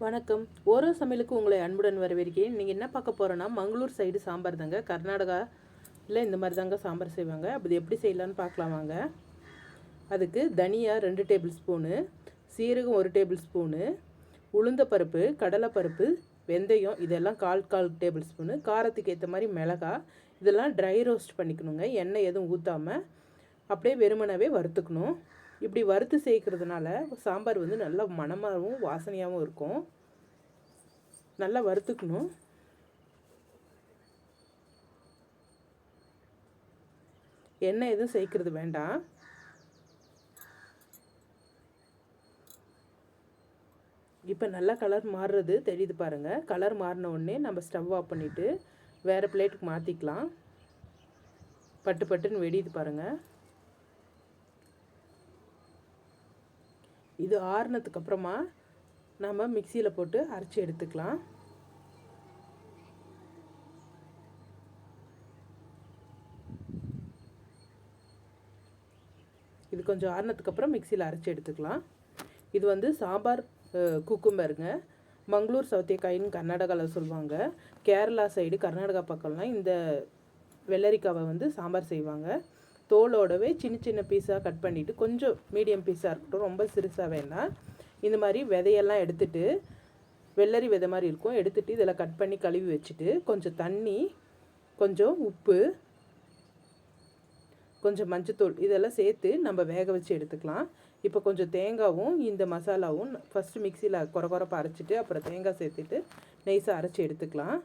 வணக்கம். ஓரோ சமையலுக்கு உங்களை அன்புடன் வரவேற்கிறேன். நீங்கள் என்ன பார்க்க போகிறோன்னா, மங்களூர் சைடு சாம்பார் தாங்க. கர்நாடகாவில் இந்த மாதிரி தாங்க சாம்பார் செய்வாங்க. அப்படி எப்படி செய்யலான்னு பார்க்கலாம் வாங்க. அதுக்கு தனியா 2 டேபிள் ஸ்பூனு, சீரகம் 1 டேபிள் ஸ்பூனு, உளுந்தப்பருப்பு, கடலைப்பருப்பு, வெந்தயம் இதெல்லாம் கால் டேபிள் ஸ்பூனு, காரத்துக்கு ஏற்ற மாதிரி மிளகாய் இதெல்லாம் ட்ரை ரோஸ்ட் பண்ணிக்கணுங்க. எண்ணெய் எதுவும் ஊற்றாமல் அப்படியே வெறுமனவே வறுத்துக்கணும். இப்படி வறுத்து சேர்க்கறதுனால சாம்பார் வந்து நல்லா மணமாகவும் வாசனையாகவும் இருக்கும். நல்லா வறுத்துக்கணும். எண்ணெய் எதுவும் சேர்க்கறது வேண்டாம். இப்போ நல்லா கலர் மாறுறது தெரியுது பாருங்கள். கலர் மாறின உடனே நம்ம ஸ்டவ் ஆஃப் பண்ணிவிட்டு வேறு பிளேட்டுக்கு மாற்றிக்கலாம். பட்டு பட்டுன்னு வெடியுது பாருங்கள். இது ஆறுனதுக்கு அப்புறமா நம்ம மிக்சியில் போட்டு அரைச்சி எடுத்துக்கலாம். இது கொஞ்சம் ஆறுனதுக்கு அப்புறம் மிக்சியில் அரைச்சி எடுத்துக்கலாம். இது வந்து சாம்பார் குக்கும்பருங்க. மங்களூர் சௌத்தேக்காயின்னு கர்நாடகாவில் சொல்லுவாங்க. கேரளா சைடு கர்நாடகா பக்கம்லாம் இந்த வெள்ளரிக்காவை வந்து சாம்பார் செய்வாங்க. தோலோடவே சின்ன சின்ன பீஸாக கட் பண்ணிவிட்டு, கொஞ்சம் மீடியம் பீஸாக இருக்கட்டும், ரொம்ப சிறுசாக வேண்டாம். இந்த மாதிரி விதையெல்லாம் எடுத்துகிட்டு, வெள்ளரி விதை மாதிரி இருக்கும், எடுத்துகிட்டு இதில் கட் பண்ணி கழுவி வச்சுட்டு, கொஞ்சம் தண்ணி, கொஞ்சம் உப்பு, கொஞ்சம் மஞ்சத்தூள் இதெல்லாம் சேர்த்து நம்ம வேக வச்சு எடுத்துக்கலாம். இப்போ கொஞ்சம் தேங்காவும் இந்த மசாலாவும் ஃபஸ்ட்டு மிக்சியில் கொரப்பாக அரைச்சிட்டு அப்புறம் தேங்காய் சேர்த்துட்டு நைஸாக அரைச்சி எடுத்துக்கலாம்.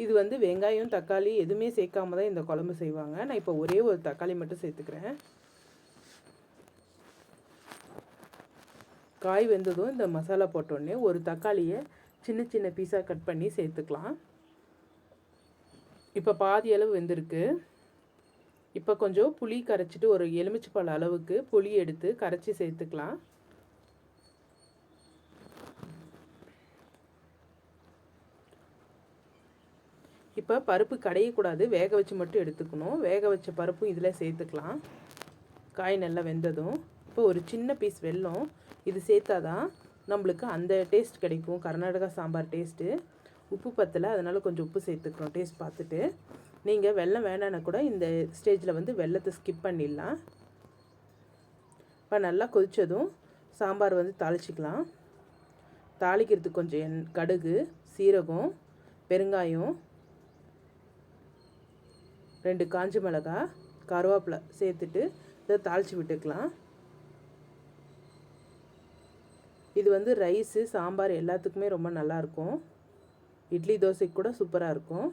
இது வந்து வெங்காயம் தக்காளி எதுவுமே சேர்க்காம தான் இந்த குழம்பு செய்வாங்க. நான் இப்போ ஒரே ஒரு தக்காளி மட்டும் சேர்த்துக்கிறேன். காய் வெந்ததும் இந்த மசாலா போட்டோடனே ஒரு தக்காளியை சின்ன சின்ன பீஸாக கட் பண்ணி சேர்த்துக்கலாம். இப்போ பாதி அளவு வெந்திருக்கு. இப்போ கொஞ்சம் புளி கரைச்சிட்டு ஒரு எலுமிச்சைப்பழ அளவுக்கு புளி எடுத்து கரைச்சி சேர்த்துக்கலாம். இப்போ பருப்பு கடையக்கூடாது, வேக வச்சு மட்டும் எடுத்துக்கணும். வேக வச்ச பருப்பும் இதில் சேர்த்துக்கலாம். காய் நல்லா வெந்ததும் இப்போ ஒரு சின்ன பீஸ் வெல்லம் இது சேர்த்தாதான் நம்மளுக்கு அந்த டேஸ்ட் கிடைக்கும், கர்நாடகா சாம்பார் டேஸ்ட்டு. உப்பு பத்தலை, அதனால் கொஞ்சம் உப்பு சேர்த்துக்கிறோம் டேஸ்ட் பார்த்துட்டு. நீங்கள் வெல்லம் வேணான்னா கூட இந்த ஸ்டேஜில் வந்து வெல்லத்தை ஸ்கிப் பண்ணிடலாம். இப்போ நல்லா கொதித்ததும் சாம்பார் வந்து தாளிச்சிக்கலாம். தாளிக்கிறதுக்கு கொஞ்சம் கடுகு, சீரகம், பெருங்காயம், 2 காஞ்ச மிளகாய், கருவேப்பிலை சேர்த்துட்டு இதை தாளித்து விட்டுக்கலாம். இது வந்து ரைஸு சாம்பார் எல்லாத்துக்குமே ரொம்ப நல்லாயிருக்கும். இட்லி தோசைக்கு கூட சூப்பராக இருக்கும்.